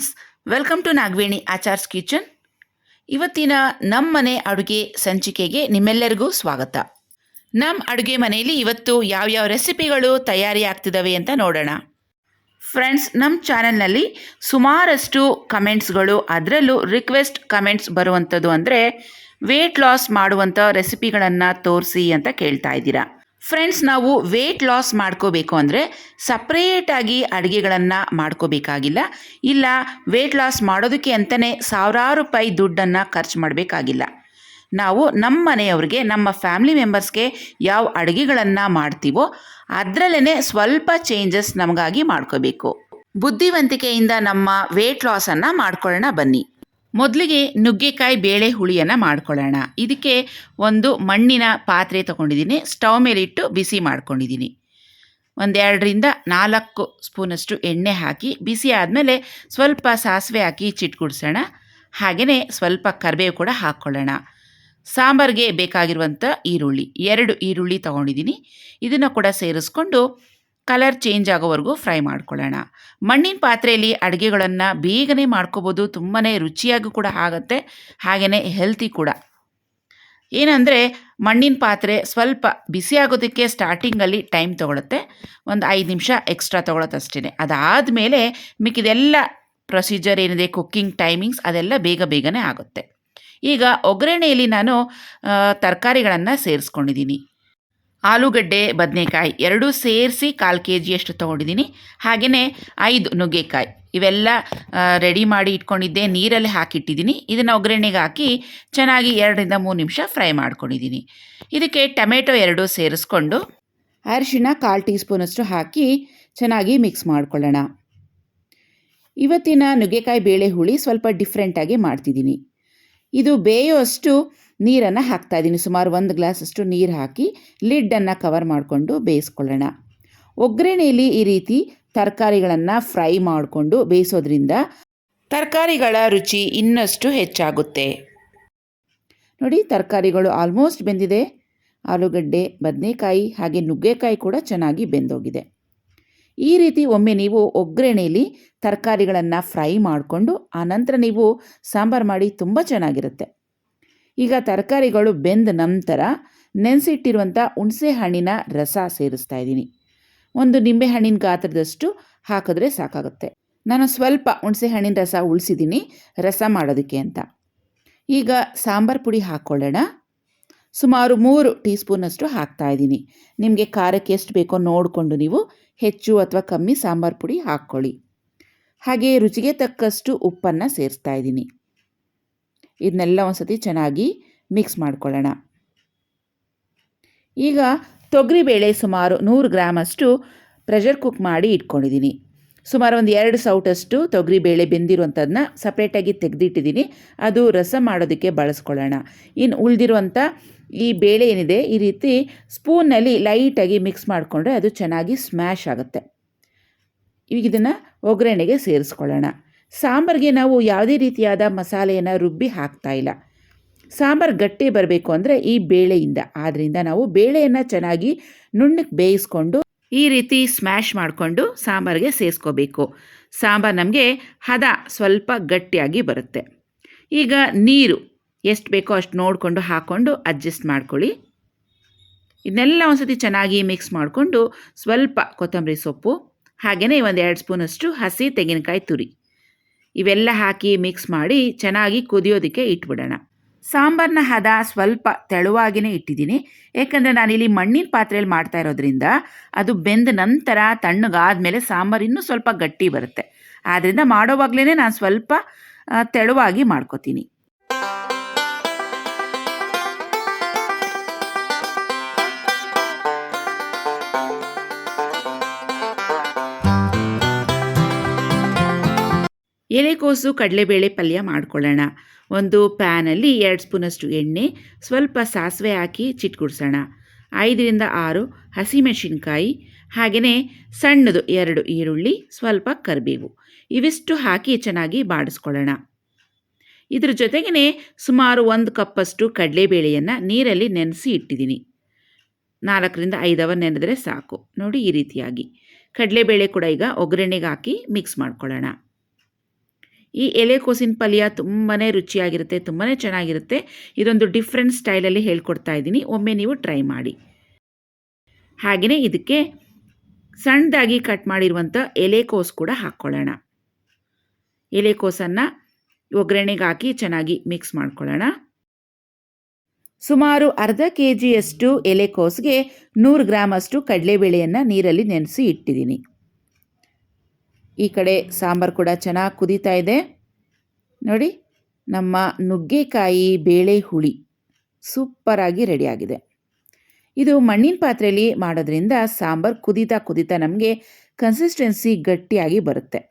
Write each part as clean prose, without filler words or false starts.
Friends, welcome to Nagaveni Achar's kitchen. ಇವತ್ತಿನ ನಮ್ಮನೆ ಅಡುಗೆ ಸಂಚಿಕೆಗೆ ನಿಮ್ಮೆಲ್ಲರಿಗೂ ಸ್ವಾಗತ. ನಮ್ಮ ಅಡುಗೆ ಮನೆಯಲ್ಲಿ ಇವತ್ತು ಯಾವ್ಯಾವ ರೆಸಿಪಿಗಳು ತಯಾರಿ ಆಗ್ತಿದ್ದಾವೆ ಅಂತ ನೋಡೋಣ. ಫ್ರೆಂಡ್ಸ್, ನಮ್ಮ ಚಾನಲ್ನಲ್ಲಿ ಸುಮಾರಷ್ಟು ಕಮೆಂಟ್ಸ್ಗಳು, ಅದರಲ್ಲೂ ರಿಕ್ವೆಸ್ಟ್ ಕಮೆಂಟ್ಸ್ ಬರುವಂಥದ್ದು ಅಂದರೆ ವೇಟ್ ಲಾಸ್ ಮಾಡುವಂಥ ರೆಸಿಪಿಗಳನ್ನು ತೋರಿಸಿ ಅಂತ ಕೇಳ್ತಾ ಇದ್ದೀರಾ. ಫ್ರೆಂಡ್ಸ್, ನಾವು ವೇಟ್ ಲಾಸ್ ಮಾಡ್ಕೋಬೇಕು ಅಂದರೆ ಸಪ್ರೇಟಾಗಿ ಅಡುಗೆಗಳನ್ನು ಮಾಡ್ಕೋಬೇಕಾಗಿಲ್ಲ. ಇಲ್ಲ, ವೇಟ್ ಲಾಸ್ ಮಾಡೋದಕ್ಕೆ ಅಂತಲೇ ಸಾವಿರಾರು ರೂಪಾಯಿ ದುಡ್ಡನ್ನು ಖರ್ಚು ಮಾಡಬೇಕಾಗಿಲ್ಲ. ನಾವು ನಮ್ಮ ಮನೆಯವ್ರಿಗೆ, ನಮ್ಮ ಫ್ಯಾಮಿಲಿ ಮೆಂಬರ್ಸ್ಗೆ ಯಾವ ಅಡುಗೆಗಳನ್ನು ಮಾಡ್ತೀವೋ ಅದರಲ್ಲೇ ಸ್ವಲ್ಪ ಚೇಂಜಸ್ ನಮಗಾಗಿ ಮಾಡ್ಕೋಬೇಕು. ಬುದ್ಧಿವಂತಿಕೆಯಿಂದ ನಮ್ಮ ವೇಟ್ ಲಾಸನ್ನು ಮಾಡ್ಕೊಳ್ಳೋಣ ಬನ್ನಿ. ಮೊದಲಿಗೆ ನುಗ್ಗೆಕಾಯಿ ಬೇಳೆ ಹುಳಿಯನ್ನು ಮಾಡ್ಕೊಳ್ಳೋಣ. ಇದಕ್ಕೆ ಒಂದು ಮಣ್ಣಿನ ಪಾತ್ರೆ ತೊಗೊಂಡಿದ್ದೀನಿ. ಸ್ಟವ್ ಮೇಲಿಟ್ಟು ಬಿಸಿ ಮಾಡ್ಕೊಂಡಿದ್ದೀನಿ. 2-4 ಸ್ಪೂನಷ್ಟು ಎಣ್ಣೆ ಹಾಕಿ ಬಿಸಿ ಆದಮೇಲೆ ಸ್ವಲ್ಪ ಸಾಸಿವೆ ಹಾಕಿ ಚಿಟ್ಕುಡ್ಸೋಣ. ಹಾಗೆಯೇ ಸ್ವಲ್ಪ ಕರಿಬೇವು ಕೂಡ ಹಾಕ್ಕೊಳ್ಳೋಣ. ಸಾಂಬಾರಿಗೆ ಬೇಕಾಗಿರುವಂಥ ಈರುಳ್ಳಿ 2 ಈರುಳ್ಳಿ ತೊಗೊಂಡಿದ್ದೀನಿ. ಇದನ್ನು ಕೂಡ ಸೇರಿಸ್ಕೊಂಡು ಕಲರ್ ಚೇಂಜ್ ಆಗೋವರೆಗೂ ಫ್ರೈ ಮಾಡ್ಕೊಳ್ಳೋಣ. ಮಣ್ಣಿನ ಪಾತ್ರೆಯಲ್ಲಿ ಅಡುಗೆಗಳನ್ನು ಬೇಗನೆ ಮಾಡ್ಕೋಬೋದು. ತುಂಬಾ ರುಚಿಯಾಗಿ ಕೂಡ ಆಗುತ್ತೆ, ಹಾಗೆಯೇ ಹೆಲ್ತಿ ಕೂಡ. ಏನಂದರೆ ಮಣ್ಣಿನ ಪಾತ್ರೆ ಸ್ವಲ್ಪ ಬಿಸಿ ಆಗೋದಕ್ಕೆ ಸ್ಟಾರ್ಟಿಂಗಲ್ಲಿ ಟೈಮ್ ತೊಗೊಳುತ್ತೆ. ಒಂದು 5 ನಿಮಿಷ ಎಕ್ಸ್ಟ್ರಾ ತೊಗೊಳತ್ತಷ್ಟೇ. ಅದಾದಮೇಲೆ ಮಿಕ್ಕಿದೆಲ್ಲ ಪ್ರೊಸೀಜರ್ ಏನಿದೆ, ಕುಕ್ಕಿಂಗ್ ಟೈಮಿಂಗ್ಸ್, ಅದೆಲ್ಲ ಬೇಗನೆ ಆಗುತ್ತೆ. ಈಗ ಒಗ್ಗರಣೆಯಲ್ಲಿ ನಾನು ತರಕಾರಿಗಳನ್ನು ಸೇರಿಸ್ಕೊಂಡಿದ್ದೀನಿ. ಆಲೂಗಡ್ಡೆ, ಬದನೆಕಾಯಿ ಎರಡೂ ಸೇರಿಸಿ 1/4 kg ತೊಗೊಂಡಿದ್ದೀನಿ. ಹಾಗೆಯೇ 5 ನುಗ್ಗೆಕಾಯಿ, ಇವೆಲ್ಲ ರೆಡಿ ಮಾಡಿ ಇಟ್ಕೊಂಡಿದ್ದೆ, ನೀರಲ್ಲಿ ಹಾಕಿಟ್ಟಿದ್ದೀನಿ. ಇದನ್ನು ಒಗ್ಗರಣೆಗೆ ಹಾಕಿ ಚೆನ್ನಾಗಿ 2-3 ನಿಮಿಷ ಫ್ರೈ ಮಾಡ್ಕೊಂಡಿದ್ದೀನಿ. ಇದಕ್ಕೆ ಟೊಮೆಟೊ 2 ಸೇರಿಸ್ಕೊಂಡು ಅರಿಶಿಣ 1/4 ಟೀ ಸ್ಪೂನಷ್ಟು ಹಾಕಿ ಚೆನ್ನಾಗಿ ಮಿಕ್ಸ್ ಮಾಡ್ಕೊಳ್ಳೋಣ. ಇವತ್ತಿನ ನುಗ್ಗೆಕಾಯಿ ಬೇಳೆ ಹುಳಿ ಸ್ವಲ್ಪ ಡಿಫ್ರೆಂಟಾಗಿ ಮಾಡ್ತಿದ್ದೀನಿ. ಇದು ಬೇಯೋಷ್ಟು ನೀರನ್ನು ಹಾಕ್ತಾಯಿದ್ದೀನಿ. ಸುಮಾರು 1 ಗ್ಲಾಸಷ್ಟು ನೀರು ಹಾಕಿ ಲಿಡ್ಡನ್ನು ಕವರ್ ಮಾಡಿಕೊಂಡು ಬೇಯಿಸ್ಕೊಳ್ಳೋಣ. ಒಗ್ಗರಣೆಯಲ್ಲಿ ಈ ರೀತಿ ತರಕಾರಿಗಳನ್ನು ಫ್ರೈ ಮಾಡಿಕೊಂಡು ಬೇಯಿಸೋದ್ರಿಂದ ತರಕಾರಿಗಳ ರುಚಿ ಇನ್ನಷ್ಟು ಹೆಚ್ಚಾಗುತ್ತೆ. ನೋಡಿ, ತರಕಾರಿಗಳು ಆಲ್ಮೋಸ್ಟ್ ಬೆಂದಿದೆ. ಆಲೂಗಡ್ಡೆ, ಬದನೆಕಾಯಿ ಹಾಗೆ ನುಗ್ಗೆಕಾಯಿ ಕೂಡ ಚೆನ್ನಾಗಿ ಬೆಂದೋಗಿದೆ. ಈ ರೀತಿ ಒಮ್ಮೆ ನೀವು ಒಗ್ಗರಣೆಯಲ್ಲಿ ತರಕಾರಿಗಳನ್ನು ಫ್ರೈ ಮಾಡಿಕೊಂಡು ಆನಂತರ ನೀವು ಸಾಂಬಾರು ಮಾಡಿ, ತುಂಬ ಚೆನ್ನಾಗಿರುತ್ತೆ. ಈಗ ತರಕಾರಿಗಳು ಬೆಂದ ನಂತರ ನೆನೆಸಿಟ್ಟಿರುವಂಥ ಹುಣಸೆ ಹಣ್ಣಿನ ರಸ ಸೇರಿಸ್ತಾ ಇದ್ದೀನಿ. 1 ನಿಂಬೆ ಹಣ್ಣಿನ ಗಾತ್ರದಷ್ಟು ಹಾಕಿದ್ರೆ ಸಾಕಾಗುತ್ತೆ. ನಾನು ಸ್ವಲ್ಪ ಹುಣಸೆ ಹಣ್ಣಿನ ರಸ ಉಳಿಸಿದ್ದೀನಿ ರಸ ಮಾಡೋದಕ್ಕೆ ಅಂತ. ಈಗ ಸಾಂಬಾರು ಪುಡಿ ಹಾಕ್ಕೊಳ್ಳೋಣ. ಸುಮಾರು 3 ಟೀ ಸ್ಪೂನಷ್ಟು ಹಾಕ್ತಾಯಿದ್ದೀನಿ. ನಿಮಗೆ ಖಾರಕ್ಕೆ ಎಷ್ಟು ಬೇಕೋ ನೋಡಿಕೊಂಡು ನೀವು ಹೆಚ್ಚು ಅಥವಾ ಕಮ್ಮಿ ಸಾಂಬಾರು ಪುಡಿ ಹಾಕ್ಕೊಳ್ಳಿ. ಹಾಗೆ ರುಚಿಗೆ ತಕ್ಕಷ್ಟು ಉಪ್ಪನ್ನು ಸೇರಿಸ್ತಾ ಇದ್ದೀನಿ. ಇದನ್ನೆಲ್ಲ ಒಂದು ಸತಿ ಚೆನ್ನಾಗಿ ಮಿಕ್ಸ್ ಮಾಡ್ಕೊಳ್ಳೋಣ. ಈಗ ತೊಗರಿಬೇಳೆ ಸುಮಾರು 100 ಗ್ರಾಮಷ್ಟು ಪ್ರೆಷರ್ ಕುಕ್ ಮಾಡಿ ಇಟ್ಕೊಂಡಿದ್ದೀನಿ. ಸುಮಾರು 2 ಸೌಟಷ್ಟು ತೊಗರಿಬೇಳೆ ಬೆಂದಿರುವಂಥದ್ದನ್ನ ಸಪ್ರೇಟಾಗಿ ತೆಗೆದಿಟ್ಟಿದ್ದೀನಿ. ಅದು ರಸ ಮಾಡೋದಕ್ಕೆ ಬಳಸ್ಕೊಳ್ಳೋಣ. ಇನ್ನು ಉಳಿದಿರುವಂಥ ಈ ಬೇಳೆ ಏನಿದೆ, ಈ ರೀತಿ ಸ್ಪೂನ್ನಲ್ಲಿ ಲೈಟಾಗಿ ಮಿಕ್ಸ್ ಮಾಡಿಕೊಂಡ್ರೆ ಅದು ಚೆನ್ನಾಗಿ ಸ್ಮ್ಯಾಶ್ ಆಗುತ್ತೆ. ಈಗ ಇದನ್ನು ಒಗ್ಗರಣೆಗೆ ಸೇರಿಸ್ಕೊಳ್ಳೋಣ. ಸಾಂಬಾರಿಗೆ ನಾವು ಯಾವುದೇ ರೀತಿಯಾದ ಮಸಾಲೆಯನ್ನು ರುಬ್ಬಿ ಹಾಕ್ತಾ ಇಲ್ಲ. ಸಾಂಬಾರು ಗಟ್ಟಿ ಬರಬೇಕು ಅಂದರೆ ಈ ಬೇಳೆಯಿಂದ. ಆದ್ದರಿಂದ ನಾವು ಬೇಳೆಯನ್ನು ಚೆನ್ನಾಗಿ ನುಣ್ಣಗೆ ಬೇಯಿಸ್ಕೊಂಡು ಈ ರೀತಿ ಸ್ಮ್ಯಾಶ್ ಮಾಡಿಕೊಂಡು ಸಾಂಬಾರಿಗೆ ಸೇರಿಸ್ಕೋಬೇಕು. ಸಾಂಬಾರು ನಮಗೆ ಹದ ಸ್ವಲ್ಪ ಗಟ್ಟಿಯಾಗಿ ಬರುತ್ತೆ. ಈಗ ನೀರು ಎಷ್ಟು ಬೇಕೋ ಅಷ್ಟು ನೋಡಿಕೊಂಡು ಹಾಕ್ಕೊಂಡು ಅಡ್ಜಸ್ಟ್ ಮಾಡ್ಕೊಳ್ಳಿ. ಇದನ್ನೆಲ್ಲ ಒಂದು ಸತಿ ಚೆನ್ನಾಗಿ ಮಿಕ್ಸ್ ಮಾಡಿಕೊಂಡು ಸ್ವಲ್ಪ ಕೊತ್ತಂಬರಿ ಸೊಪ್ಪು ಹಾಗೆಯೇ 2 ಸ್ಪೂನಷ್ಟು ಹಸಿ ತೆಂಗಿನಕಾಯಿ ತುರಿ ಇವೆಲ್ಲ ಹಾಕಿ ಮಿಕ್ಸ್ ಮಾಡಿ ಚೆನ್ನಾಗಿ ಕುದಿಯೋದಕ್ಕೆ ಇಟ್ಬಿಡೋಣ. ಸಾಂಬಾರನ್ನ ಹದ ಸ್ವಲ್ಪ ತೆಳುವಾಗಿಯೇ ಇಟ್ಟಿದ್ದೀನಿ. ಏಕೆಂದರೆ ನಾನಿಲ್ಲಿ ಮಣ್ಣಿನ ಪಾತ್ರೆಯಲ್ಲಿ ಮಾಡ್ತಾ ಇರೋದ್ರಿಂದ ಅದು ಬೆಂದ ನಂತರ ತಣ್ಣಗಾದಮೇಲೆ ಸಾಂಬಾರು ಇನ್ನೂ ಸ್ವಲ್ಪ ಗಟ್ಟಿ ಬರುತ್ತೆ. ಆದ್ದರಿಂದ ಮಾಡೋವಾಗಲೇ ನಾನು ಸ್ವಲ್ಪ ತೆಳುವಾಗಿ ಮಾಡ್ಕೋತೀನಿ. ಎಲೆಕೋಸು ಕಡಲೆಬೇಳೆ ಪಲ್ಯ ಮಾಡ್ಕೊಳ್ಳೋಣ. ಒಂದು ಪ್ಯಾನಲ್ಲಿ 2 ಸ್ಪೂನಷ್ಟು ಎಣ್ಣೆ, ಸ್ವಲ್ಪ ಸಾಸಿವೆ ಹಾಕಿ ಚಿಟ್ಕುಡ್ಸೋಣ. 5-6 ಹಸಿಮೆಣಸಿನ್ಕಾಯಿ, ಹಾಗೆಯೇ ಸಣ್ಣದು 2 ಈರುಳ್ಳಿ, ಸ್ವಲ್ಪ ಕರಿಬೇವು ಇವಿಷ್ಟು ಹಾಕಿ ಚೆನ್ನಾಗಿ ಬಾಡಿಸ್ಕೊಳ್ಳೋಣ. ಇದ್ರ ಜೊತೆಗೇ ಸುಮಾರು 1 ಕಪ್ಪಷ್ಟು ಕಡಲೆಬೇಳೆಯನ್ನು ನೀರಲ್ಲಿ ನೆನೆಸಿ ಇಟ್ಟಿದ್ದೀನಿ. 4-5 ಅವರ್ ನೆನೆದರೆ ಸಾಕು. ನೋಡಿ, ಈ ರೀತಿಯಾಗಿ ಕಡಲೆಬೇಳೆ ಕೂಡ ಈಗ ಒಗ್ಗರಣೆಗೆ ಹಾಕಿ ಮಿಕ್ಸ್ ಮಾಡ್ಕೊಳ್ಳೋಣ. ಈ ಎಲೆಕೋಸಿನ ಪಲ್ಯ ತುಂಬಾ ರುಚಿಯಾಗಿರುತ್ತೆ, ತುಂಬಾ ಚೆನ್ನಾಗಿರುತ್ತೆ. ಇದೊಂದು ಡಿಫ್ರೆಂಟ್ ಸ್ಟೈಲಲ್ಲಿ ಹೇಳ್ಕೊಡ್ತಾ ಇದ್ದೀನಿ, ಒಮ್ಮೆ ನೀವು ಟ್ರೈ ಮಾಡಿ. ಹಾಗೆಯೇ ಇದಕ್ಕೆ ಸಣ್ಣದಾಗಿ ಕಟ್ ಮಾಡಿರುವಂಥ ಎಲೆಕೋಸು ಕೂಡ ಹಾಕ್ಕೊಳ್ಳೋಣ. ಎಲೆಕೋಸನ್ನು ಒಗ್ಗರಣೆಗೆ ಹಾಕಿ ಚೆನ್ನಾಗಿ ಮಿಕ್ಸ್ ಮಾಡ್ಕೊಳ್ಳೋಣ. ಸುಮಾರು ಅರ್ಧ kgಯಷ್ಟು ಎಲೆಕೋಸಿಗೆ 100 ಗ್ರಾಮಷ್ಟು ಕಡಲೆಬೇಳೆಯನ್ನು ನೀರಲ್ಲಿ ನೆನೆಸಿ ಇಟ್ಟಿದ್ದೀನಿ. ಈ ಕಡೆ ಸಾಂಬಾರು ಕೂಡ ಚೆನ್ನಾಗಿ ಕುದೀತಾ ಇದೆ. ನೋಡಿ, ನಮ್ಮ ನುಗ್ಗೆಕಾಯಿ ಬೇಳೆ ಹುಳಿ ಸೂಪರಾಗಿ ರೆಡಿಯಾಗಿದೆ. ಇದು ಮಣ್ಣಿನ ಪಾತ್ರೆಯಲ್ಲಿ ಮಾಡೋದ್ರಿಂದ ಸಾಂಬಾರು ಕುದೀತಾ ನಮಗೆ ಕನ್ಸಿಸ್ಟೆನ್ಸಿ ಗಟ್ಟಿಯಾಗಿ ಬರುತ್ತೆ.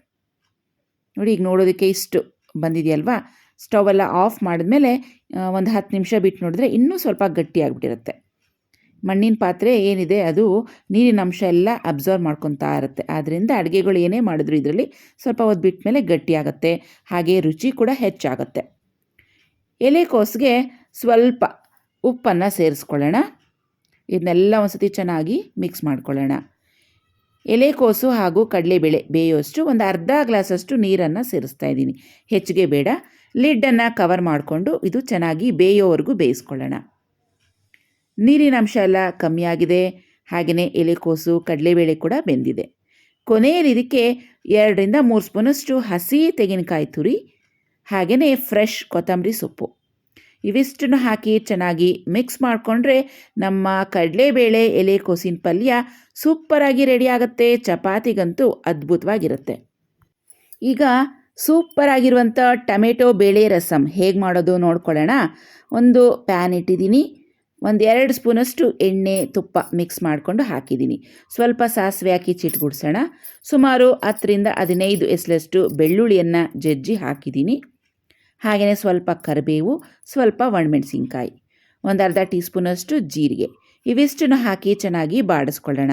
ನೋಡಿ, ಈಗ ನೋಡೋದಕ್ಕೆ ಇಷ್ಟು ಬಂದಿದೆಯಲ್ವಾ. ಸ್ಟವೆಲ್ಲ ಆಫ್ ಮಾಡಿದ್ಮೇಲೆ ಒಂದು 10 ನಿಮಿಷ ಬಿಟ್ಟು ನೋಡಿದ್ರೆ ಇನ್ನೂ ಸ್ವಲ್ಪ ಗಟ್ಟಿಯಾಗಿಬಿಟ್ಟಿರುತ್ತೆ. ಮಣ್ಣಿನ ಪಾತ್ರೆ ಏನಿದೆ ಅದು ನೀರಿನ ಅಂಶ ಎಲ್ಲ ಅಬ್ಸರ್ವ್ ಮಾಡ್ಕೊತಾ ಇರುತ್ತೆ. ಆದ್ದರಿಂದ ಅಡುಗೆಗಳು ಏನೇ ಮಾಡಿದ್ರು ಇದರಲ್ಲಿ ಸ್ವಲ್ಪ ಹೊತ್ತು ಬಿಟ್ಟ ಮೇಲೆ ಗಟ್ಟಿಯಾಗುತ್ತೆ, ಹಾಗೆ ರುಚಿ ಕೂಡ ಹೆಚ್ಚಾಗುತ್ತೆ. ಎಲೆಕೋಸಿಗೆ ಸ್ವಲ್ಪ ಉಪ್ಪನ್ನು ಸೇರಿಸ್ಕೊಳ್ಳೋಣ. ಇದನ್ನೆಲ್ಲ ಒಂದು ಸತಿ ಚೆನ್ನಾಗಿ ಮಿಕ್ಸ್ ಮಾಡ್ಕೊಳ್ಳೋಣ. ಎಲೆಕೋಸು ಹಾಗೂ ಕಡಲೆಬೇಳೆ ಬೇಯೋಷ್ಟು ಒಂದು ಅರ್ಧ ಗ್ಲಾಸಷ್ಟು ನೀರನ್ನು ಸೇರಿಸ್ತಾ ಇದ್ದೀನಿ, ಹೆಚ್ಚಿಗೆ ಬೇಡ. ಲಿಡ್ಡನ್ನು ಕವರ್ ಮಾಡಿಕೊಂಡು ಇದು ಚೆನ್ನಾಗಿ ಬೇಯೋವರೆಗೂ ಬೇಯಿಸ್ಕೊಳ್ಳೋಣ. ನೀರಿನ ಅಂಶ ಎಲ್ಲ ಕಮ್ಮಿಯಾಗಿದೆ, ಹಾಗೆಯೇ ಎಲೆಕೋಸು ಕಡಲೆಬೇಳೆ ಕೂಡ ಬೆಂದಿದೆ. ಕೊನೆಯಲ್ಲಿ ಇದಕ್ಕೆ 2ರಿಂದ 3 ಸ್ಪೂನಷ್ಟು ಹಸಿ ತೆಂಗಿನಕಾಯಿ ತುರಿ, ಹಾಗೆಯೇ ಫ್ರೆಶ್ ಕೊತ್ತಂಬರಿ ಸೊಪ್ಪು ಇವಿಷ್ಟನ್ನು ಹಾಕಿ ಚೆನ್ನಾಗಿ ಮಿಕ್ಸ್ ಮಾಡಿಕೊಂಡ್ರೆ ನಮ್ಮ ಕಡಲೆಬೇಳೆ ಎಲೆಕೋಸಿನ ಪಲ್ಯ ಸೂಪರಾಗಿ ರೆಡಿ ಆಗುತ್ತೆ. ಚಪಾತಿಗಂತೂ ಅದ್ಭುತವಾಗಿರುತ್ತೆ. ಈಗ ಸೂಪರಾಗಿರುವಂಥ ಟೊಮೆಟೊ ಬೇಳೆ ರಸಮ್ ಹೇಗೆ ಮಾಡೋದು ನೋಡ್ಕೊಳ್ಳೋಣ. ಒಂದು ಪ್ಯಾನ್ ಇಟ್ಟಿದ್ದೀನಿ, 1-2 ಸ್ಪೂನಷ್ಟು ಎಣ್ಣೆ ತುಪ್ಪ ಮಿಕ್ಸ್ ಮಾಡಿಕೊಂಡು ಹಾಕಿದ್ದೀನಿ. ಸ್ವಲ್ಪ ಸಾಸಿವೆ ಹಾಕಿ ಚಿಟ್ಗುಡ್ಸೋಣ. ಸುಮಾರು 10ರಿಂದ 15 ಎಸಳಷ್ಟು ಬೆಳ್ಳುಳ್ಳಿಯನ್ನು ಜಜ್ಜಿ ಹಾಕಿದ್ದೀನಿ. ಹಾಗೆಯೇ ಸ್ವಲ್ಪ ಕರಿಬೇವು, ಸ್ವಲ್ಪ ಒಣಮೆಣಸಿನ್ಕಾಯಿ, ಒಂದು ಅರ್ಧ ಟೀ ಸ್ಪೂನಷ್ಟು ಜೀರಿಗೆ ಇವಿಷ್ಟನ್ನು ಹಾಕಿ ಚೆನ್ನಾಗಿ ಬಾಡಿಸ್ಕೊಳ್ಳೋಣ.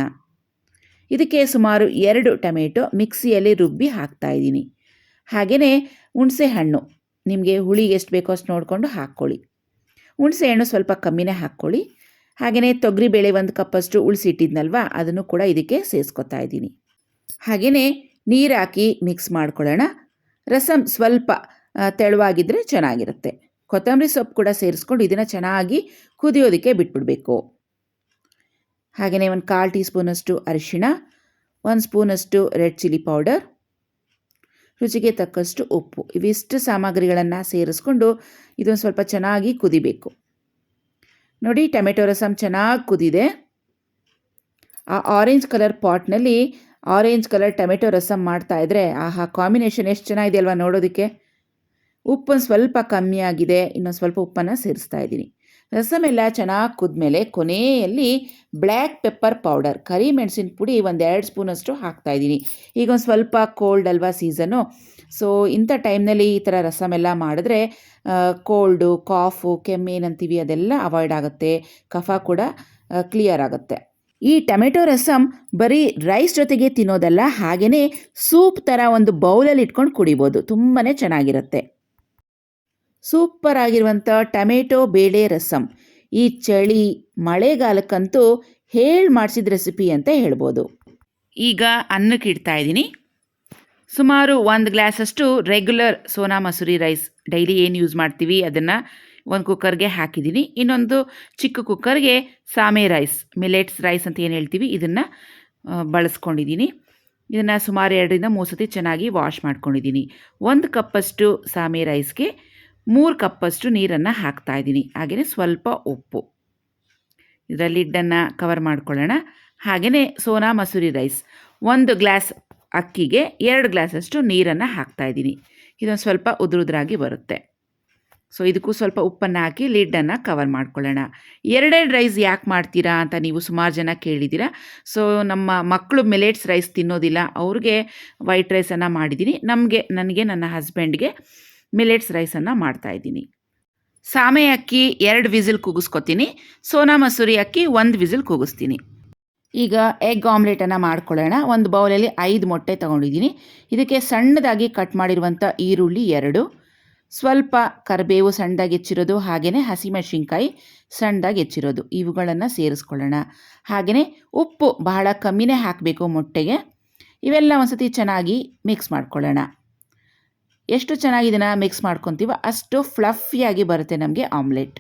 ಇದಕ್ಕೆ ಸುಮಾರು 2 ಟೊಮೆಟೊ ಮಿಕ್ಸಿಯಲ್ಲಿ ರುಬ್ಬಿ ಹಾಕ್ತಾಯಿದ್ದೀನಿ. ಹಾಗೆಯೇ ಹುಣಸೆ ಹಣ್ಣು ನಿಮಗೆ ಹುಳಿಗೆ ಎಷ್ಟು ಬೇಕೋ ಅಷ್ಟು ನೋಡಿಕೊಂಡು ಹಾಕ್ಕೊಳ್ಳಿ. ಹುಣಸೆ ಹಣ್ಣು ಸ್ವಲ್ಪ ಕಮ್ಮಿನೇ ಹಾಕ್ಕೊಳ್ಳಿ. ಹಾಗೆಯೇ ತೊಗರಿಬೇಳೆ 1 ಕಪ್ಪಷ್ಟು ಉಳಿಸಿಟ್ಟಿದ್ನಲ್ವ, ಅದನ್ನು ಕೂಡ ಇದಕ್ಕೆ ಸೇರಿಸ್ಕೊತಾ ಇದ್ದೀನಿ. ಹಾಗೆಯೇ ನೀರು ಹಾಕಿ ಮಿಕ್ಸ್ ಮಾಡ್ಕೊಳ್ಳೋಣ. ರಸಮ್ ಸ್ವಲ್ಪ ತೆಳುವಾಗಿದ್ದರೆ ಚೆನ್ನಾಗಿರುತ್ತೆ. ಕೊತ್ತಂಬರಿ ಸೊಪ್ಪು ಕೂಡ ಸೇರಿಸ್ಕೊಂಡು ಇದನ್ನು ಚೆನ್ನಾಗಿ ಕುದಿಯೋದಕ್ಕೆ ಬಿಟ್ಬಿಡಬೇಕು. ಹಾಗೆಯೇ 1/4 ಟೀ ಸ್ಪೂನಷ್ಟು ಅರಿಶಿಣ, 1 ಸ್ಪೂನಷ್ಟು ರೆಡ್ ಚಿಲ್ಲಿ ಪೌಡರ್, ರುಚಿಗೆ ತಕ್ಕಷ್ಟು ಉಪ್ಪು ಇವಿಷ್ಟು ಸಾಮಗ್ರಿಗಳನ್ನು ಸೇರಿಸ್ಕೊಂಡು ಇದೊಂದು ಸ್ವಲ್ಪ ಚೆನ್ನಾಗಿ ಕುದಿಬೇಕು. ನೋಡಿ, ಟೊಮೆಟೊ ರಸಮ್ ಚೆನ್ನಾಗಿ ಕುದಿದೆ. ಆ ಆರೆಂಜ್ ಕಲರ್ ಪಾಟ್ನಲ್ಲಿ ಆರೆಂಜ್ ಕಲರ್ ಟೊಮೆಟೊ ರಸಮ್ ಮಾಡ್ತಾಯಿದ್ರೆ ಆಹಾ, ಕಾಂಬಿನೇಷನ್ ಎಷ್ಟು ಚೆನ್ನಾಗಿದೆ ಅಲ್ವಾ ನೋಡೋದಕ್ಕೆ. ಉಪ್ಪನ್ನು ಸ್ವಲ್ಪ ಕಮ್ಮಿ ಆಗಿದೆ, ಇನ್ನೊಂದು ಸ್ವಲ್ಪ ಉಪ್ಪನ್ನು ಸೇರಿಸ್ತಾ ಇದ್ದೀನಿ. ರಸಮೆಲ್ಲ ಚೆನ್ನಾಗಿ ಕುದ್ಮೇಲೆ ಕೊನೆಯಲ್ಲಿ ಬ್ಲ್ಯಾಕ್ ಪೆಪ್ಪರ್ ಪೌಡರ್ ಕರಿಮೆಣಸಿನ ಪುಡಿ 1-2 ಸ್ಪೂನಷ್ಟು ಹಾಕ್ತಾಯಿದ್ದೀನಿ. ಈಗ ಒಂದು ಸ್ವಲ್ಪ ಕೋಲ್ಡ್ ಅಲ್ವಾ ಸೀಸನ್ನು, ಸೊ ಇಂಥ ಟೈಮ್ನಲ್ಲಿ ಈ ಥರ ರಸಮೆಲ್ಲ ಮಾಡಿದ್ರೆ ಕೋಲ್ಡು, ಕಾಫು, ಕೆಮ್ಮು ಏನಂತೀವಿ ಅದೆಲ್ಲ ಅವಾಯ್ಡ್ ಆಗುತ್ತೆ, ಕಫ ಕೂಡ ಕ್ಲಿಯರ್ ಆಗುತ್ತೆ. ಈ ಟೊಮೆಟೊ ರಸಮ್ ಬರೀ ರೈಸ್ ಜೊತೆಗೆ ತಿನ್ನೋದಲ್ಲ, ಹಾಗೆಯೇ ಸೂಪ್ ಥರ ಒಂದು ಬೌಲಲ್ಲಿ ಇಟ್ಕೊಂಡು ಕುಡಿಬೋದು, ತುಂಬಾ ಚೆನ್ನಾಗಿರುತ್ತೆ. ಸೂಪರ್ ಆಗಿರುವಂಥ ಟೊಮೆಟೊ ಬೇಳೆ ರಸಮ್ ಈ ಚಳಿ ಮಳೆಗಾಲಕ್ಕಂತೂ ಮಾಡಿಸಿದ ರೆಸಿಪಿ ಅಂತ ಹೇಳ್ಬೋದು. ಈಗ ಅನ್ನಕ್ಕೆ ಇಡ್ತಾ ಇದ್ದೀನಿ. ಸುಮಾರು 1 ಗ್ಲಾಸಷ್ಟು regular Sona Masuri rice daily ಏನು ಯೂಸ್ ಮಾಡ್ತೀವಿ ಅದನ್ನು ಒಂದು ಕುಕ್ಕರ್ಗೆ ಹಾಕಿದ್ದೀನಿ. ಇನ್ನೊಂದು ಚಿಕ್ಕ ಕುಕ್ಕರ್ಗೆ ಸಾಮೆ ರೈಸ್, ಮಿಲೆಟ್ಸ್ ರೈಸ್ ಅಂತ ಏನು ಹೇಳ್ತೀವಿ, ಇದನ್ನು ಬಳಸ್ಕೊಂಡಿದ್ದೀನಿ. ಇದನ್ನು ಸುಮಾರು 2ರಿಂದ 3 ಸತಿ ಚೆನ್ನಾಗಿ ವಾಶ್ ಮಾಡ್ಕೊಂಡಿದ್ದೀನಿ. 1 ಕಪ್ಪಷ್ಟು ಸಾಮೆ ರೈಸ್ಗೆ 3 ಕಪ್ಪಷ್ಟು ನೀರನ್ನು ಹಾಕ್ತಾಯಿದ್ದೀನಿ. ಹಾಗೆಯೇ ಸ್ವಲ್ಪ ಉಪ್ಪು, ಇದರ ಲಿಡ್ಡನ್ನು ಕವರ್ ಮಾಡ್ಕೊಳ್ಳೋಣ. ಹಾಗೆಯೇ ಸೋನಾ ಮಸೂರಿ ರೈಸ್ 1 ಗ್ಲಾಸ್ ಅಕ್ಕಿಗೆ 2 ಗ್ಲಾಸಷ್ಟು ನೀರನ್ನು ಹಾಕ್ತಾಯಿದ್ದೀನಿ. ಇದೊಂದು ಸ್ವಲ್ಪ ಉದುರಾಗಿ ಬರುತ್ತೆ. ಸೊ ಇದಕ್ಕೂ ಸ್ವಲ್ಪ ಉಪ್ಪನ್ನು ಹಾಕಿ ಲಿಡ್ಡನ್ನು ಕವರ್ ಮಾಡ್ಕೊಳ್ಳೋಣ. 2 ರೈಸ್ ಯಾಕೆ ಮಾಡ್ತೀರಾ ಅಂತ ನೀವು ಸುಮಾರು ಜನ ಕೇಳಿದ್ದೀರಾ. ಸೊ ನಮ್ಮ ಮಕ್ಕಳು ಮಿಲೆಟ್ಸ್ ರೈಸ್ ತಿನ್ನೋದಿಲ್ಲ, ಅವ್ರಿಗೆ ವೈಟ್ ರೈಸನ್ನು ಮಾಡಿದ್ದೀನಿ. ನನಗೆ ನನ್ನ ಹಸ್ಬೆಂಡ್ಗೆ ಮಿಲೆಟ್ಸ್ ರೈಸನ್ನು ಮಾಡ್ತಾಯಿದ್ದೀನಿ. ಸಾಮೆ ಅಕ್ಕಿ 2 ವಿಸಿಲ್ ಕೂಗಿಸ್ಕೊತೀನಿ, ಸೋನಾ ಮಸೂರಿ ಅಕ್ಕಿ 1 ವಿಸಿಲ್ ಕೂಗಿಸ್ತೀನಿ. ಈಗ ಎಗ್ ಆಮ್ಲೆಟನ್ನು ಮಾಡ್ಕೊಳ್ಳೋಣ. ಒಂದು ಬೌಲಲ್ಲಿ 5 ಮೊಟ್ಟೆ ತೊಗೊಂಡಿದ್ದೀನಿ. ಇದಕ್ಕೆ ಸಣ್ಣದಾಗಿ ಕಟ್ ಮಾಡಿರುವಂಥ ಈರುಳ್ಳಿ 2, ಸ್ವಲ್ಪ ಕರಿಬೇವು ಸಣ್ಣದಾಗಿ ಹೆಚ್ಚಿರೋದು, ಹಾಗೆಯೇ ಹಸಿಮೆಣಸಿನ್ಕಾಯಿ ಸಣ್ಣದಾಗಿ ಹೆಚ್ಚಿರೋದು, ಇವುಗಳನ್ನು ಸೇರಿಸ್ಕೊಳ್ಳೋಣ. ಹಾಗೆಯೇ ಉಪ್ಪು ಬಹಳ ಕಮ್ಮಿನೇ ಹಾಕಬೇಕು ಮೊಟ್ಟೆಗೆ. ಇವೆಲ್ಲ ಒಂದು ಸತಿ ಚೆನ್ನಾಗಿ ಮಿಕ್ಸ್ ಮಾಡ್ಕೊಳ್ಳೋಣ. ಎಷ್ಟು ಚೆನ್ನಾಗಿ ಇದನ್ನು ಮಿಕ್ಸ್ ಮಾಡ್ಕೊತೀವೋ ಅಷ್ಟು ಫ್ಲಫಿಯಾಗಿ ಬರುತ್ತೆ ನಮಗೆ ಆಮ್ಲೆಟ್.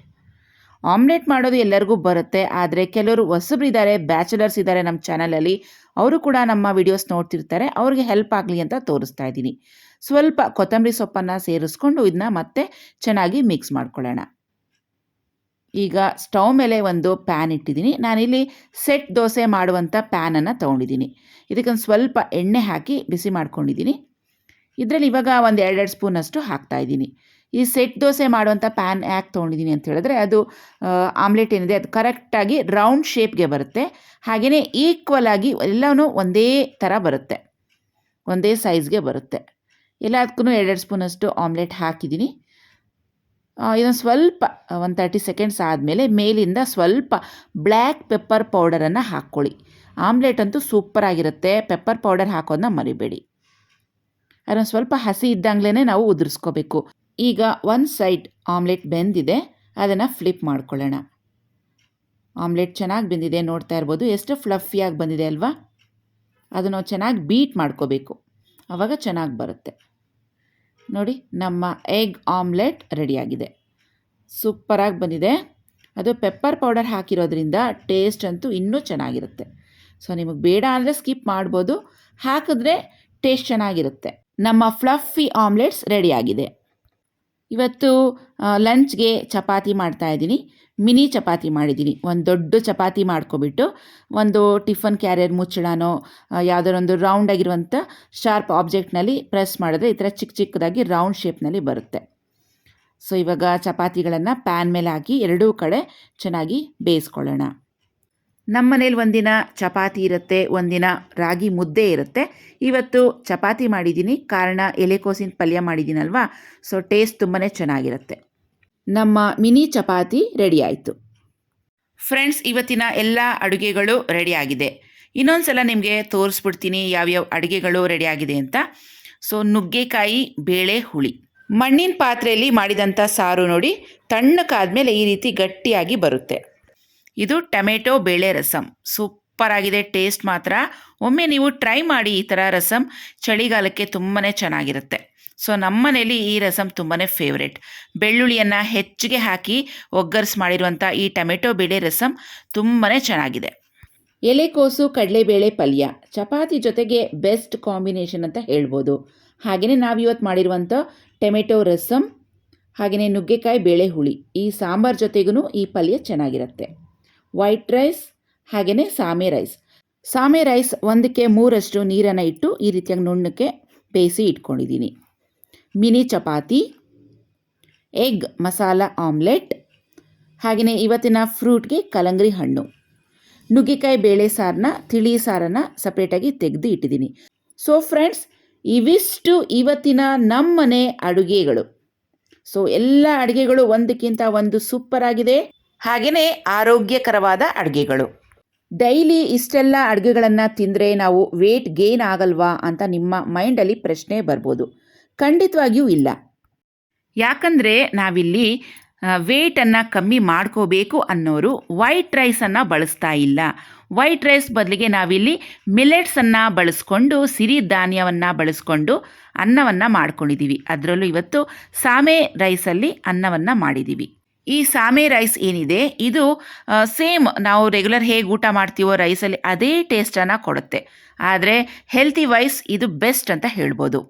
ಆಮ್ಲೆಟ್ ಮಾಡೋದು ಎಲ್ಲರಿಗೂ ಬರುತ್ತೆ, ಆದರೆ ಕೆಲವರು ಹೊಸಬ್ರಿದ್ದಾರೆ, ಬ್ಯಾಚುಲರ್ಸ್ ಇದ್ದಾರೆ ನಮ್ಮ ಚಾನಲಲ್ಲಿ, ಅವರು ಕೂಡ ನಮ್ಮ ವಿಡಿಯೋಸ್ ನೋಡ್ತಿರ್ತಾರೆ, ಅವ್ರಿಗೆ ಹೆಲ್ಪ್ ಆಗಲಿ ಅಂತ ತೋರಿಸ್ತಾ ಇದ್ದೀನಿ. ಸ್ವಲ್ಪ ಕೊತ್ತಂಬರಿ ಸೊಪ್ಪನ್ನು ಸೇರಿಸ್ಕೊಂಡು ಇದನ್ನ ಮತ್ತೆ ಚೆನ್ನಾಗಿ ಮಿಕ್ಸ್ ಮಾಡ್ಕೊಳ್ಳೋಣ. ಈಗ ಸ್ಟವ್ ಮೇಲೆ ಒಂದು ಪ್ಯಾನ್ ಇಟ್ಟಿದ್ದೀನಿ. ನಾನಿಲ್ಲಿ ಸೆಟ್ ದೋಸೆ ಮಾಡುವಂಥ ಪ್ಯಾನನ್ನು ತೊಗೊಂಡಿದ್ದೀನಿ. ಇದಕ್ಕೊಂದು ಸ್ವಲ್ಪ ಎಣ್ಣೆ ಹಾಕಿ ಬಿಸಿ ಮಾಡ್ಕೊಂಡಿದ್ದೀನಿ. ಇದರಲ್ಲಿ ಇವಾಗ ಒಂದು 2 ಸ್ಪೂನಷ್ಟು ಹಾಕ್ತಾಯಿದ್ದೀನಿ. ಈ ಸೆಟ್ ದೋಸೆ ಮಾಡುವಂಥ ಪ್ಯಾನ್ ಯಾಕೆ ತೊಗೊಂಡಿದ್ದೀನಿ ಅಂತ ಹೇಳಿದ್ರೆ, ಅದು ಆಮ್ಲೆಟ್ ಏನಿದೆ ಅದು ಕರೆಕ್ಟಾಗಿ ರೌಂಡ್ ಶೇಪ್ಗೆ ಬರುತ್ತೆ. ಹಾಗೆಯೇ ಈಕ್ವಲ್ ಆಗಿ ಎಲ್ಲವೂ ಒಂದೇ ಥರ ಬರುತ್ತೆ, ಒಂದೇ ಸೈಜ್ಗೆ ಬರುತ್ತೆ. ಎಲ್ಲದಕ್ಕೂ 2 ಸ್ಪೂನಷ್ಟು ಆಮ್ಲೆಟ್ ಹಾಕಿದ್ದೀನಿ. ಇದೊಂದು ಸ್ವಲ್ಪ ಒಂದು 30 ಸೆಕೆಂಡ್ಸ್ ಆದಮೇಲೆ ಮೇಲಿಂದ ಸ್ವಲ್ಪ ಬ್ಲ್ಯಾಕ್ ಪೆಪ್ಪರ್ ಪೌಡರನ್ನು ಹಾಕ್ಕೊಳ್ಳಿ. ಆಮ್ಲೆಟ್ ಅಂತೂ ಸೂಪರಾಗಿರುತ್ತೆ, ಪೆಪ್ಪರ್ ಪೌಡರ್ ಹಾಕೋದನ್ನ ಮರಿಬೇಡಿ. ಅದನ್ನು ಸ್ವಲ್ಪ ಹಸಿ ಇದ್ದಂಗ್ಲೇ ನಾವು ಉದುರಿಸ್ಕೋಬೇಕು. ಈಗ ಒಂದು ಸೈಡ್ ಆಮ್ಲೆಟ್ ಬೆಂದಿದೆ, ಅದನ್ನು ಫ್ಲಿಪ್ ಮಾಡ್ಕೊಳ್ಳೋಣ. ಆಮ್ಲೆಟ್ ಚೆನ್ನಾಗಿ ಬೆಂದಿದೆ, ನೋಡ್ತಾ ಇರ್ಬೋದು ಎಷ್ಟು ಫ್ಲಫಿಯಾಗಿ ಬಂದಿದೆ ಅಲ್ವಾ. ಅದು ನಾವು ಚೆನ್ನಾಗಿ ಬೀಟ್ ಮಾಡ್ಕೋಬೇಕು, ಆವಾಗ ಚೆನ್ನಾಗಿ ಬರುತ್ತೆ. ನೋಡಿ, ನಮ್ಮ ಎಗ್ ಆಮ್ಲೆಟ್ ರೆಡಿಯಾಗಿದೆ, ಸೂಪರಾಗಿ ಬಂದಿದೆ. ಅದು ಪೆಪ್ಪರ್ ಪೌಡರ್ ಹಾಕಿರೋದ್ರಿಂದ ಟೇಸ್ಟ್ ಅಂತೂ ಇನ್ನೂ ಚೆನ್ನಾಗಿರುತ್ತೆ. ಸೊ ನಿಮಗೆ ಬೇಡ ಅಂದರೆ ಸ್ಕಿಪ್ ಮಾಡ್ಬೋದು, ಹಾಕಿದ್ರೆ ಟೇಸ್ಟ್ ಚೆನ್ನಾಗಿರುತ್ತೆ. ನಮ್ಮ ಫ್ಲಫಿ ಆಮ್ಲೆಟ್ಸ್ ರೆಡಿಯಾಗಿದೆ. ಇವತ್ತು ಲಂಚ್ಗೆ ಚಪಾತಿ ಮಾಡ್ತಾಯಿದ್ದೀನಿ. ಮಿನಿ ಚಪಾತಿ ಮಾಡಿದ್ದೀನಿ. ಒಂದು ದೊಡ್ಡ ಚಪಾತಿ ಮಾಡ್ಕೊಬಿಟ್ಟು ಒಂದು ಟಿಫನ್ ಕ್ಯಾರಿಯರ್ ಮುಚ್ಚಳನೋ ಯಾವುದಾದ್ರು ಒಂದು ರೌಂಡ್ ಆಗಿರುವಂಥ ಶಾರ್ಪ್ ಆಬ್ಜೆಕ್ಟ್ನಲ್ಲಿ ಪ್ರೆಸ್ ಮಾಡಿದ್ರೆ ಈ ಥರ ಚಿಕ್ಕ ಚಿಕ್ಕದಾಗಿ ರೌಂಡ್ ಶೇಪ್ನಲ್ಲಿ ಬರುತ್ತೆ. ಸೊ ಇವಾಗ ಚಪಾತಿಗಳನ್ನು ಪ್ಯಾನ್ ಮೇಲೆ ಹಾಕಿ ಎರಡೂ ಕಡೆ ಚೆನ್ನಾಗಿ ಬೇಯಿಸ್ಕೊಳ್ಳೋಣ. ನಮ್ಮ ಮನೇಲಿ ಒಂದಿನ ಚಪಾತಿ ಇರುತ್ತೆ, ಒಂದಿನ ರಾಗಿ ಮುದ್ದೆ ಇರುತ್ತೆ. ಇವತ್ತು ಚಪಾತಿ ಮಾಡಿದ್ದೀನಿ, ಕಾರಣ ಎಲೆಕೋಸಿನ ಪಲ್ಯ ಮಾಡಿದ್ದೀನಲ್ವಾ, ಸೊ ಟೇಸ್ಟ್ ತುಂಬಾ ಚೆನ್ನಾಗಿರುತ್ತೆ. ನಮ್ಮ ಮಿನಿ ಚಪಾತಿ ರೆಡಿ ಆಯಿತು. ಫ್ರೆಂಡ್ಸ್, ಇವತ್ತಿನ ಎಲ್ಲ ಅಡುಗೆಗಳು ರೆಡಿಯಾಗಿದೆ. ಇನ್ನೊಂದು ಸಲ ನಿಮಗೆ ತೋರಿಸ್ಬಿಡ್ತೀನಿ ಯಾವ್ಯಾವ ಅಡುಗೆಗಳು ರೆಡಿಯಾಗಿದೆ ಅಂತ. ಸೊ ನುಗ್ಗೆಕಾಯಿ ಬೇಳೆ ಹುಳಿ, ಮಣ್ಣಿನ ಪಾತ್ರೆಯಲ್ಲಿ ಮಾಡಿದಂಥ ಸಾರು ನೋಡಿ, ತಣ್ಣಕ್ಕಾದ್ಮೇಲೆ ಈ ರೀತಿ ಗಟ್ಟಿಯಾಗಿ ಬರುತ್ತೆ. ಇದು ಟೊಮೆಟೊ ಬೇಳೆ ರಸಮ್, ಸೂಪರಾಗಿದೆ, ಟೇಸ್ಟ್ ಮಾತ್ರ ಒಮ್ಮೆ ನೀವು ಟ್ರೈ ಮಾಡಿ. ಈ ಥರ ರಸಮ್ ಚಳಿಗಾಲಕ್ಕೆ ತುಂಬಾ ಚೆನ್ನಾಗಿರುತ್ತೆ. ಸೊ ನಮ್ಮ ಮನೇಲಿ ಈ ರಸಮ್ ತುಂಬಾ ಫೇವ್ರೆಟ್. ಬೆಳ್ಳುಳ್ಳಿಯನ್ನು ಹೆಚ್ಚಿಗೆ ಹಾಕಿ ಒಗ್ಗರ್ಸ್ ಮಾಡಿರುವಂಥ ಈ ಟೊಮೆಟೊ ಬೇಳೆ ರಸಮ್ ತುಂಬಾ ಚೆನ್ನಾಗಿದೆ. ಎಲೆಕೋಸು ಕಡಲೆಬೇಳೆ ಪಲ್ಯ ಚಪಾತಿ ಜೊತೆಗೆ ಬೆಸ್ಟ್ ಕಾಂಬಿನೇಷನ್ ಅಂತ ಹೇಳ್ಬೋದು. ಹಾಗೆಯೇ ನಾವಿವತ್ತು ಮಾಡಿರುವಂಥ ಟೊಮೆಟೊ ರಸಮ್, ಹಾಗೆಯೇ ನುಗ್ಗೆಕಾಯಿ ಬೇಳೆ ಹುಳಿ, ಈ ಸಾಂಬಾರ್ ಜೊತೆಗೂ ಈ ಪಲ್ಯ ಚೆನ್ನಾಗಿರುತ್ತೆ. ವೈಟ್ ರೈಸ್ ಹಾಗೆಯೇ ಸಾಮೆ ರೈಸ್ 1ಕ್ಕೆ 3 ನೀರನ್ನು ಇಟ್ಟು ಈ ರೀತಿಯಾಗಿ ನುಣ್ಣಕ್ಕೆ ಬೇಯಿಸಿ ಇಟ್ಕೊಂಡಿದ್ದೀನಿ. Mini chapati, egg masala omelette, ಹಾಗೆಯೇ ಇವತ್ತಿನ ಫ್ರೂಟ್ಗೆ ಕಲ್ಲಂಗಡಿ ಹಣ್ಣು, ನುಗ್ಗೆಕಾಯಿ ಬೇಳೆ ಸಾರನ್ನ ತಿಳಿ ಸಾರನ್ನು ಸಪ್ರೇಟಾಗಿ ತೆಗೆದು ಇಟ್ಟಿದ್ದೀನಿ. ಸೊ ಫ್ರೆಂಡ್ಸ್, ಇವಿಷ್ಟು ಇವತ್ತಿನ ನಮ್ಮನೆ ಅಡುಗೆಗಳು. ಸೊ ಎಲ್ಲ ಅಡುಗೆಗಳು ಒಂದಕ್ಕಿಂತ ಒಂದು ಸೂಪರಾಗಿದೆ, ಹಾಗೆಯೇ ಆರೋಗ್ಯಕರವಾದ ಅಡುಗೆಗಳು. ಡೈಲಿ ಇಷ್ಟೆಲ್ಲ ಅಡುಗೆಗಳನ್ನು ತಿಂದರೆ ನಾವು ವೇಟ್ ಗೇನ್ ಆಗಲ್ವಾ ಅಂತ ನಿಮ್ಮ ಮೈಂಡಲ್ಲಿ ಪ್ರಶ್ನೆ ಬರ್ಬೋದು. ಖಂಡಿತವಾಗಿಯೂ ಇಲ್ಲ. ಯಾಕಂದರೆ ನಾವಿಲ್ಲಿ ವೇಟನ್ನು ಕಮ್ಮಿ ಮಾಡ್ಕೋಬೇಕು ಅನ್ನೋರು ವೈಟ್ ರೈಸನ್ನು ಬಳಸ್ತಾ ಇಲ್ಲ. ವೈಟ್ ರೈಸ್ ಬದಲಿಗೆ ನಾವಿಲ್ಲಿ ಮಿಲೆಟ್ಸನ್ನು ಬಳಸ್ಕೊಂಡು, ಸಿರಿಧಾನ್ಯವನ್ನು ಬಳಸ್ಕೊಂಡು ಅನ್ನವನ್ನು ಮಾಡ್ಕೊಂಡಿದ್ದೀವಿ. ಅದರಲ್ಲೂ ಇವತ್ತು ಸಾಮೆ ರೈಸಲ್ಲಿ ಅನ್ನವನ್ನು ಮಾಡಿದ್ದೀವಿ. ಈ ಸಾಮೆ ರೈಸ್ ಏನಿದೆ ಇದು ಸೇಮ್ ನಾವು ರೆಗ್ಯುಲರ್ ಹೇಗೆ ಊಟ ಮಾಡ್ತೀವೋ ರೈಸಲ್ಲಿ ಅದೇ ಟೇಸ್ಟನ್ನು ಕೊಡುತ್ತೆ. ಆದರೆ ಹೆಲ್ತಿ ವೈಸ್ ಇದು ಬೆಸ್ಟ್ ಅಂತ ಹೇಳ್ಬೋದು.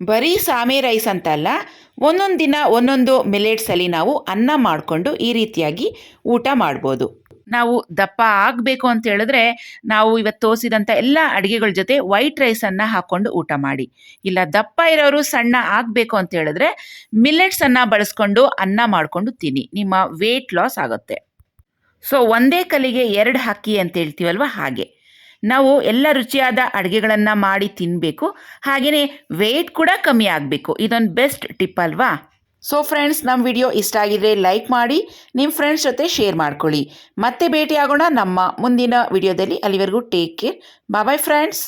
ಬರೀ ಸಾಮೆ ರೈಸ್ ಅಂತಲ್ಲ, ಒಂದೊಂದು ದಿನ ಒಂದೊಂದು ಮಿಲೆಟ್ಸಲ್ಲಿ ನಾವು ಅನ್ನ ಮಾಡಿಕೊಂಡು ಈ ರೀತಿಯಾಗಿ ಊಟ ಮಾಡ್ಬೋದು. ನಾವು ದಪ್ಪ ಆಗಬೇಕು ಅಂತ ಹೇಳಿದ್ರೆ ನಾವು ಇವತ್ತು ತೋರಿಸಿದಂಥ ಎಲ್ಲ ಅಡುಗೆಗಳ ಜೊತೆ ವೈಟ್ ರೈಸನ್ನು ಹಾಕ್ಕೊಂಡು ಊಟ ಮಾಡಿ. ಇಲ್ಲ ದಪ್ಪ ಇರೋರು ಸಣ್ಣ ಆಗಬೇಕು ಅಂತ ಹೇಳಿದ್ರೆ ಮಿಲೆಟ್ಸನ್ನು ಬಳಸ್ಕೊಂಡು ಅನ್ನ ಮಾಡಿಕೊಂಡು ತಿನ್ನಿ, ನಿಮ್ಮ ವೇಟ್ ಲಾಸ್ ಆಗುತ್ತೆ. ಸೊ ಒಂದೇ ಕಲ್ಲಿಗೆ 2 ಹಕ್ಕಿ ಅಂತ ಹೇಳ್ತೀವಲ್ವ, ಹಾಗೆ ನಾವು ಎಲ್ಲ ರುಚಿಯಾದ ಅಡುಗೆಗಳನ್ನು ಮಾಡಿ ತಿನ್ನಬೇಕು, ಹಾಗೆಯೇ ವೇಟ್ ಕೂಡ ಕಮ್ಮಿ ಆಗಬೇಕು. ಇದೊಂದು ಬೆಸ್ಟ್ ಟಿಪ್ ಅಲ್ವಾ. ಸೊ ಫ್ರೆಂಡ್ಸ್, ನಮ್ಮ ವಿಡಿಯೋ ಇಷ್ಟ ಆಗಿದ್ರೆ ಲೈಕ್ ಮಾಡಿ, ನಿಮ್ಮ ಫ್ರೆಂಡ್ಸ್ ಜೊತೆ ಶೇರ್ ಮಾಡ್ಕೊಳ್ಳಿ. ಮತ್ತೆ ಭೇಟಿಯಾಗೋಣ ನಮ್ಮ ಮುಂದಿನ ವಿಡಿಯೋದಲ್ಲಿ. ಅಲ್ಲಿವರೆಗೂ ಟೇಕ್ ಕೇರ್, ಬಾಯ್ ಫ್ರೆಂಡ್ಸ್.